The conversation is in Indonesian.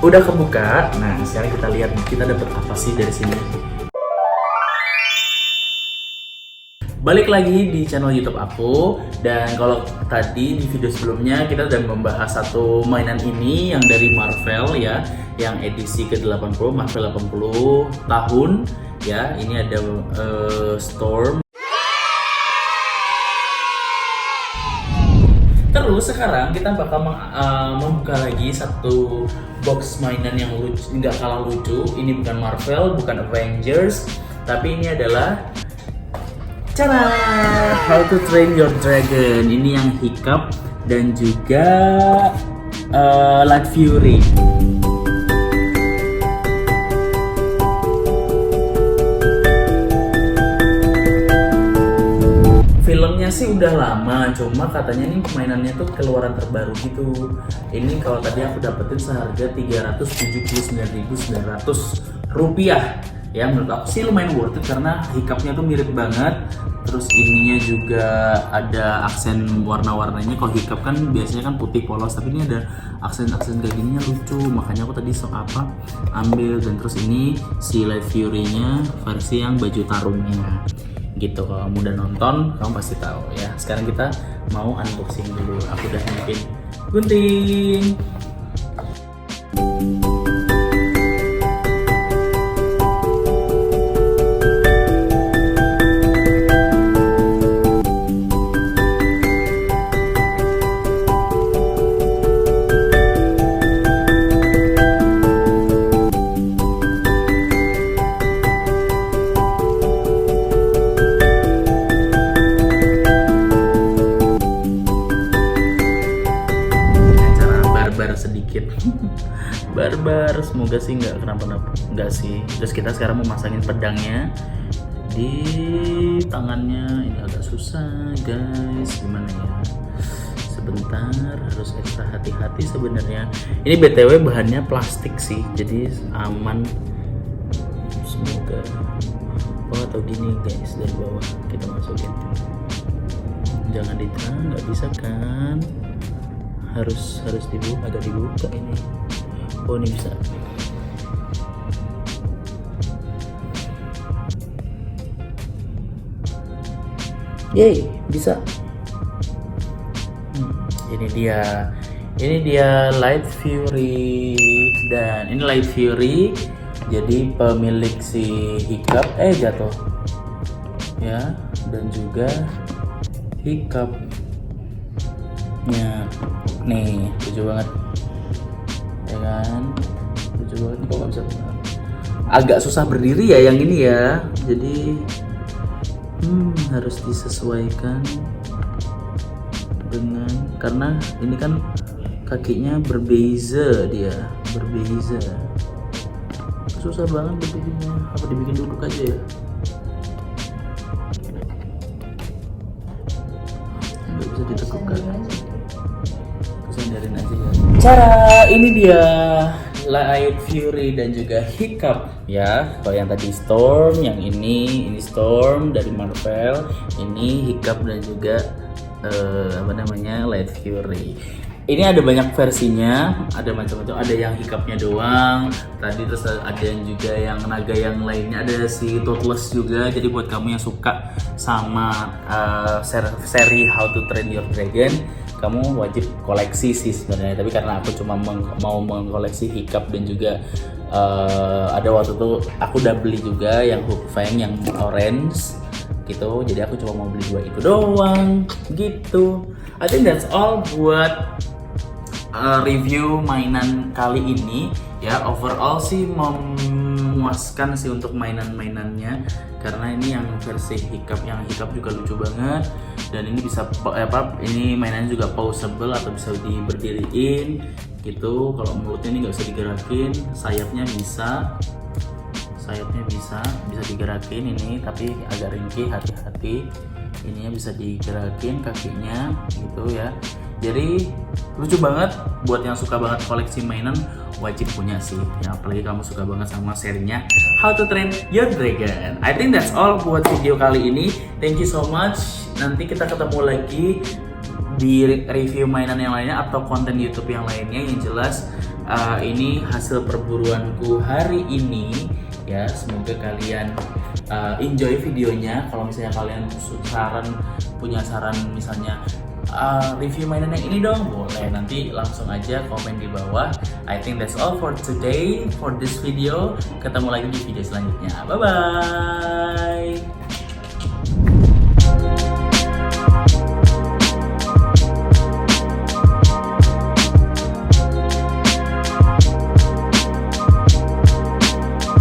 Udah kebuka. Nah, sekarang kita lihat kita dapat apa sih dari sini. Balik lagi di channel YouTube aku, dan kalau tadi di video sebelumnya kita udah membahas satu mainan ini yang dari Marvel ya, yang edisi ke-80, Marvel 80 tahun ya. Ini ada Storm. Terus sekarang kita bakal membuka lagi satu box mainan yang lucu, nggak kalah lucu. Ini bukan Marvel, bukan Avengers, tapi ini adalah cara How to Train Your Dragon. Ini yang Hiccup dan juga Light Fury. Filmnya sih udah lama, cuma katanya ini mainannya tuh keluaran terbaru gitu. Ini kalau tadi aku dapetin seharga Rp379.900. Ya, menurut aku sih lumayan worth it karena Hiccupnya tuh mirip banget. Terus ininya juga ada aksen warna-warnanya. Kalau Hiccup kan biasanya kan putih polos, tapi ini ada aksen-aksen kayak gininya lucu. Makanya aku tadi ambil. Dan terus ini si Light Fury-nya versi yang baju tarungnya gitu. Kalau kamu udah nonton kamu pasti tahu ya. Sekarang kita mau unboxing dulu. Aku udah nyiapin gunting. Sedikit barbar, semoga sih nggak kenapa-napa, nggak sih. Terus kita sekarang mau masangin pedangnya di tangannya. Ini agak susah guys, gimana ya, sebentar, harus ekstra hati-hati sebenarnya. Ini BTW bahannya plastik sih, jadi aman, semoga. Atau gini guys, dari bawah kita masukin, jangan ditahan, nggak bisa kan, harus dibuka, agak dibuka ini. Oh, ini bisa. Yeay, bisa. Ini dia Light Fury. Dan ini Light Fury jadi pemilik si Hiccup jatuh ya, dan juga Hiccup nya nih, lucu banget ya kan, lucu banget. Kok nggak bisa, agak susah berdiri ya yang ini ya, jadi harus disesuaikan dengan, karena ini kan kakinya berbeza, susah banget berdirinya. Apa dibikin duduk aja ya, nggak bisa ditegukkan, sandarin aja ya. Cara ini dia Light Fury dan juga Hiccup ya. Kalau yang tadi Storm, yang ini Storm dari Marvel, ini Hiccup dan juga Light Fury. Ini ada banyak versinya, ada macam-macam, ada yang Hiccupnya doang tadi, terus ada yang juga yang naga yang lainnya, ada si Toothless juga. Jadi buat kamu yang suka sama seri How to Train Your Dragon, kamu wajib koleksi sih sebenarnya. Tapi karena aku cuma mau mengkoleksi Hiccup dan juga ada waktu itu aku udah beli juga yang Hook Fang yang orange gitu, jadi aku cuma mau beli 2 itu doang gitu. I think that's all buat review mainan kali ini ya. Overall sih memuaskan sih untuk mainan-mainannya, karena ini yang versi Hiccup, yang Hiccup juga lucu banget. Dan ini bisa ini mainannya juga pausable atau bisa diberdiriin gitu. Kalau mulutnya ini nggak bisa digerakin, sayapnya bisa digerakin ini, tapi agak ringkih, hati-hati. Ininya bisa digerakin kakinya gitu ya. Jadi lucu banget. Buat yang suka banget koleksi mainan wajib punya sih ya, apalagi kamu suka banget sama serinya How to Train Your Dragon. I think that's all buat video kali ini. Thank you so much. Nanti kita ketemu lagi di review mainan yang lainnya atau konten YouTube yang lainnya. Yang jelas ini hasil perburuanku hari ini ya. Semoga kalian enjoy videonya. Kalau misalnya kalian punya saran misalnya review mainan yang ini dong, boleh nanti langsung aja komen di bawah. I think that's all for today for this video. Ketemu lagi di video selanjutnya. Bye bye.